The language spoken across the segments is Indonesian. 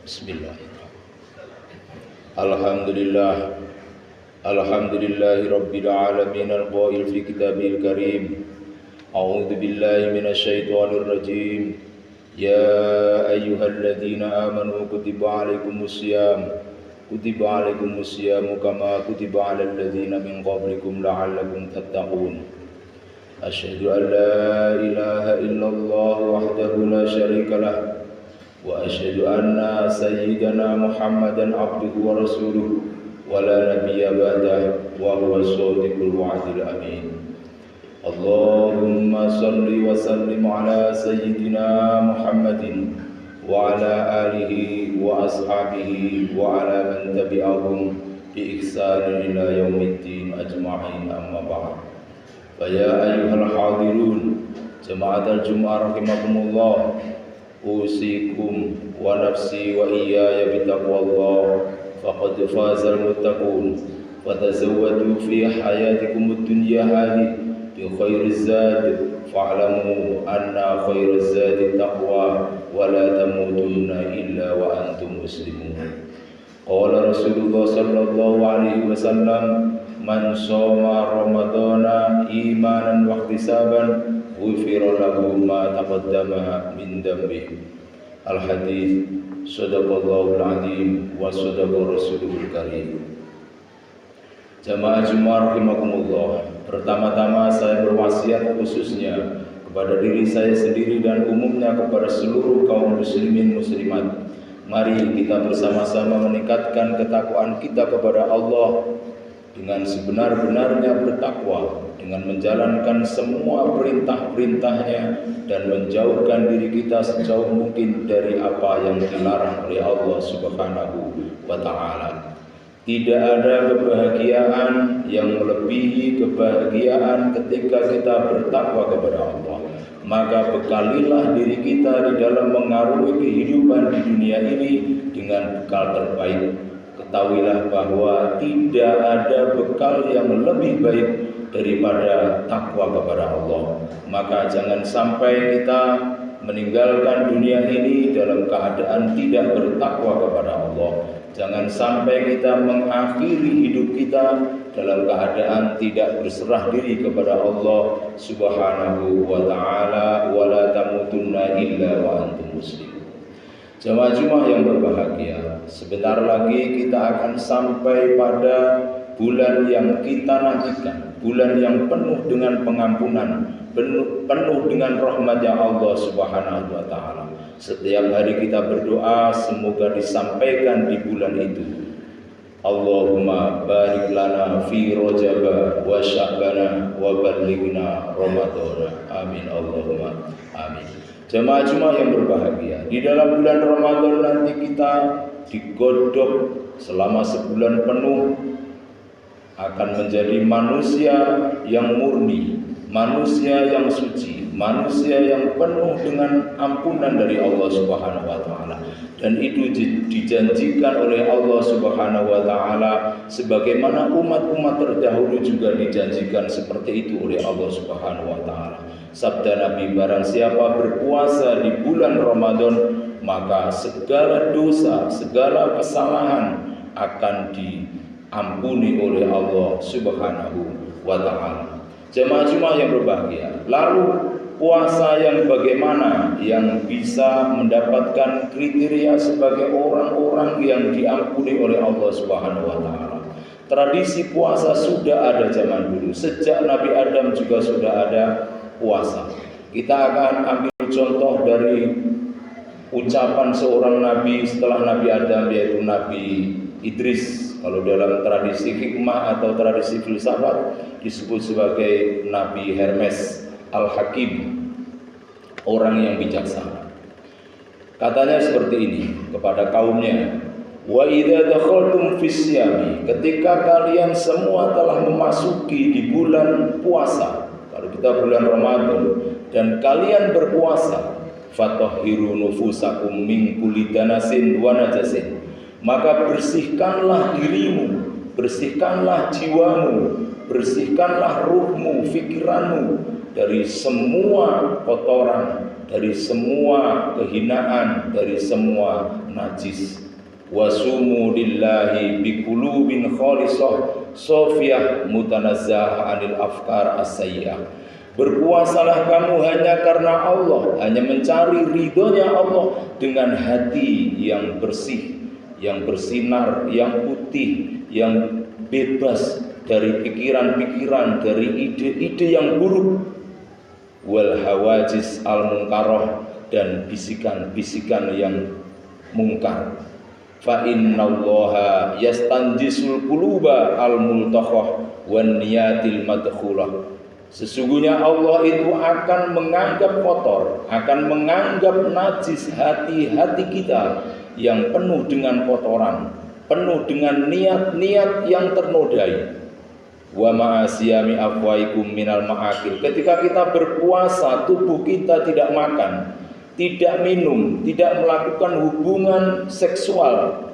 Bismillahirrahmanirrahim. Alhamdulillahi rabbil alamin al-qail fi kitabil karim. A'udzu billahi minasyaitonir rajim. Ya ayyuhalladzina amanu kutiba alaikumusiyam kama kutiba alal ladzina min qablikum la'allakum tattaqun. Asyhadu an la ilaha illallah wahdahu la syarika lah wa asyhadu anna sayyidana Muhammadan abduhu wa rasuluh wa la nabiyya ba'dahu wa huwa shadiqul wa'dil amin. Allahumma salli wa sallim ala sayyidina Muhammadin wa ala alihi wa ashabihi wa ala man tabi'ahum bi ihsan ila yaumiddin ajma'in, amma ba'd. Fa ya ayyuhal hadirun jama'atal jum'ah rahimakumullah, usikum wa nafsi wa iyaya bitaqwallah faqad fazal muttaqun. Fatazawwadu fi hayatikum ad-dunya hadhihi bi khairiz zad fa'lamu anna khairaz zadi taqwa wa la tamutunna illa wa antum muslimun. Qala Rasulullah sallallahu alaihi wasallam, man shoma ramadhana imanan wa ihtisaban ghufira lahu ma taqaddama min dhanbihi. Al-hadits. Shadaqallahul azim wa shadaqa rasulul karim. Jamaah Jumat rahimakumullah, pertama-tama saya berwasiat khususnya kepada diri saya sendiri dan umumnya kepada seluruh kaum muslimin muslimat. Mari kita bersama-sama meningkatkan ketakwaan kita kepada Allah dengan sebenar-benarnya bertakwa, dengan menjalankan semua perintah-perintahnya dan menjauhkan diri kita sejauh mungkin dari apa yang dilarang oleh Allah Subhanahu wa ta'ala. Tidak ada kebahagiaan yang melebihi kebahagiaan ketika kita bertakwa kepada Allah. Maka bekalilah diri kita di dalam mengarungi kehidupan di dunia ini dengan bekal terbaik. Ketahuilah bahwa tidak ada bekal yang lebih baik daripada takwa kepada Allah. Maka jangan sampai kita meninggalkan dunia ini dalam keadaan tidak bertakwa kepada Allah. Jangan sampai kita mengakhiri hidup kita dalam keadaan tidak berserah diri kepada Allah Subhanahu wa ta'ala. Wa la tamutunna illa wa antum muslimun. Jamaah Jumat yang berbahagia, sebentar lagi kita akan sampai pada bulan yang kita nantikan, bulan yang penuh dengan pengampunan, penuh dengan rahmat-Nya Allah Subhanahu wa ta'ala. Setiap hari kita berdoa semoga disampaikan di bulan itu. Allahumma barik lana fi Rajab wa Sya'ban wa ballighna Ramadan. Amin Allahumma amin. Jemaah Jumat yang berbahagia, di dalam bulan Ramadan nanti kita digodok selama sebulan penuh akan menjadi manusia yang murni, manusia yang suci, manusia yang penuh dengan ampunan dari Allah Subhanahu wa ta'ala. Dan itu dijanjikan oleh Allah Subhanahu wa ta'ala, sebagaimana umat-umat terdahulu juga dijanjikan seperti itu oleh Allah Subhanahu wa ta'ala. Sabda Nabi, barang siapa berpuasa di bulan Ramadan, maka segala dosa, segala kesalahan akan diampuni oleh Allah Subhanahu wa ta'ala. Jemaah Jumat yang berbahagia, lalu puasa yang bagaimana yang bisa mendapatkan kriteria sebagai orang-orang yang diampuni oleh Allah Subhanahu wa ta'ala. Tradisi puasa sudah ada zaman dulu, sejak Nabi Adam juga sudah ada puasa. Kita akan ambil contoh dari ucapan seorang nabi setelah Nabi Adam, yaitu Nabi Idris. Kalau dalam tradisi hikmah atau tradisi filsafat disebut sebagai Nabi Hermes Al-Hakim, orang yang bijaksana. Katanya seperti ini kepada kaumnya, wa idza dakhaltum fis siyami, ketika kalian semua telah memasuki di bulan puasa, kalau kita bulan Ramadan, dan kalian berpuasa, fatahhiru nufusakum min kulli danasin wa najasin, maka bersihkanlah dirimu, bersihkanlah jiwamu, bersihkanlah ruhmu, fikiranmu dari semua kotoran dari semua kehinaan, dari semua najis. Wasumu lillahi biqulubin khalisah sofiyah mutanazzah anil afkar as-sayyah. Berpuasalah kamu hanya karena Allah, hanya mencari ridhonya Allah dengan hati yang bersih, yang bersinar, yang putih, yang bebas dari pikiran-pikiran, dari ide-ide yang buruk. Wal hawajis al munkaroh, dan bisikan-bisikan yang mungkar. Fa innallaha yastanjisul quluba al multaqah wan niyatil madkhulah. Sesungguhnya Allah itu akan menganggap kotor, akan menganggap najis hati-hati kita yang penuh dengan kotoran, penuh dengan niat-niat yang ternodai. Wa ma'asiyami afwaikum minal ma'akil. Ketika kita berpuasa, tubuh kita tidak makan, tidak minum, tidak melakukan hubungan seksual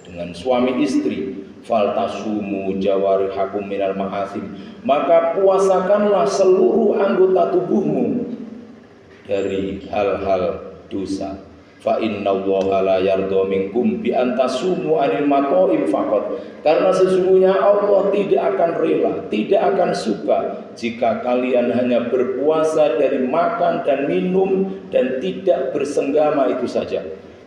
dengan suami istri. Faltasumu jawarihakum minal ma'asim. Maka puasakanlah seluruh anggota tubuhmu dari hal-hal dosa. Fa innallaha la yardha minkum bi antasumu anil mataim faqat. Karena sesungguhnya Allah tidak akan rela, tidak akan suka jika kalian hanya berpuasa dari makan dan minum dan tidak bersenggama itu saja.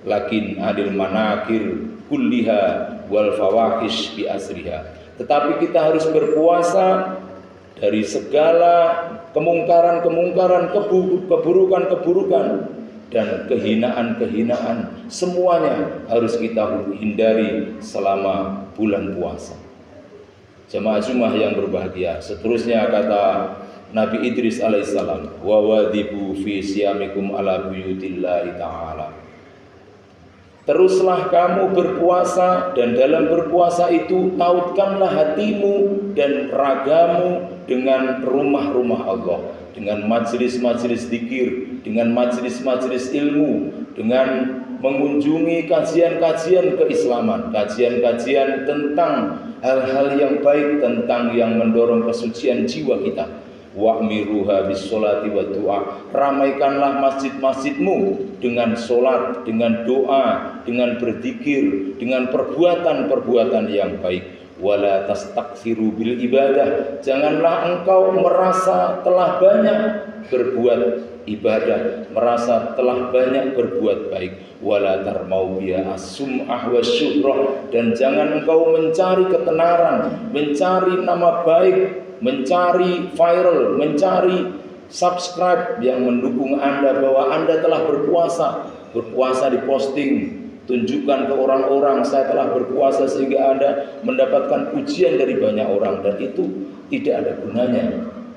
Lakin adil manakir kulliha wal fawahish bi asriha. Tetapi kita harus berpuasa dari segala kemungkaran-kemungkaran, keburukan-keburukan dan kehinaan-kehinaan, semuanya harus kita hindari selama bulan puasa. Jemaah Jumat yang berbahagia, seterusnya kata Nabi Idris alaihissalam, wa wadibu fi siyamikum ala buyutillahi ta'ala. Teruslah kamu berpuasa, dan dalam berpuasa itu tautkanlah hatimu dan ragamu dengan rumah-rumah Allah, dengan majelis-majelis zikir, dengan majelis-majelis ilmu, dengan mengunjungi kajian-kajian keislaman, kajian-kajian tentang hal-hal yang baik, tentang yang mendorong kesucian jiwa kita. Wa'miruha bis-sholati wa du'a. Ramaikanlah masjid-masjidmu dengan solat, dengan doa, dengan berzikir, dengan perbuatan-perbuatan yang baik. Wala tastaksiru bil ibadah. Janganlah engkau merasa telah banyak berbuat ibadah, merasa telah banyak berbuat baik. Wala tarmau biha as-sum'ah wasyuhrah. Dan jangan engkau mencari ketenaran, mencari nama baik, mencari viral, mencari subscribe yang mendukung Anda bahwa Anda telah berpuasa diposting, tunjukkan ke orang-orang saya telah berpuasa sehingga Anda mendapatkan pujian dari banyak orang, dan itu tidak ada gunanya.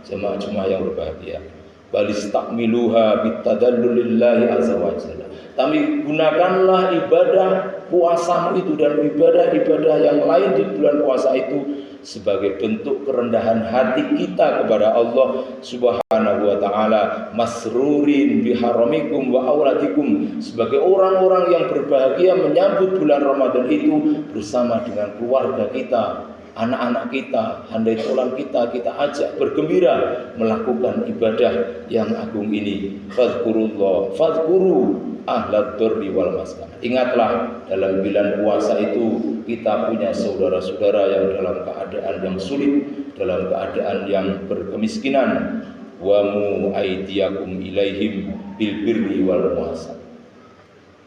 Jemaah-jemaah yang berbahagia, balistakmiluha bitadallulillahi azza wa jalla. Tapi gunakanlah ibadah puasamu itu dan ibadah-ibadah yang lain di bulan puasa itu sebagai bentuk kerendahan hati kita kepada Allah Subhanahu wa taala, masrurin biharamikum wa auladikum, sebagai orang-orang yang berbahagia menyambut bulan Ramadan itu bersama dengan keluarga kita, anak-anak kita, handai tolan kita ajak bergembira melakukan ibadah yang agung ini. Fadhkurullah, fadhkuru ahlad durri wal maskan. Ingatlah, dalam bulan puasa itu kita punya saudara-saudara yang dalam keadaan yang sulit, dalam keadaan yang berkemiskinan. Wa mu aidiyakum ilaihim bil birri wal muhsan.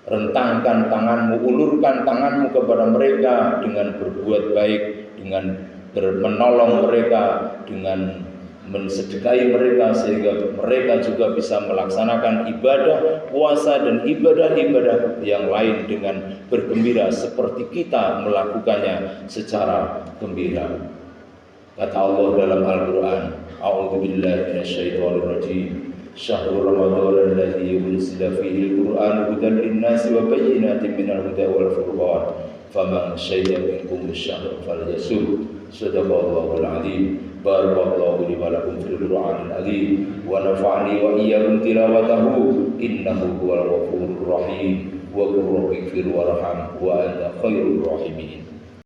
Rentangkan tanganmu, ulurkan tanganmu kepada mereka dengan berbuat baik, dengan menolong mereka, dengan mensedekahi mereka, sehingga mereka juga bisa melaksanakan ibadah puasa dan ibadah-ibadah yang lain dengan bergembira seperti kita melakukannya secara gembira. Kata Allah dalam Al-Quran, a'udzubillahi minasyaitonir rajim. Syahrul Ramadan alladzi unzila fihi al-Qur'an hudan lin-nasi wa bayyinatin minal huda wal furqan. Faman syahida minkum asy-syahra falyasum. Shadaqallahul 'azim. Barakallahu li wa lakum fil Qur'anil 'azim wa nafa'ani wa iyyakum tilawatahu innahu huwal ghafurur rahim wa qur rabbighfir warham wa anta khairur rahimin.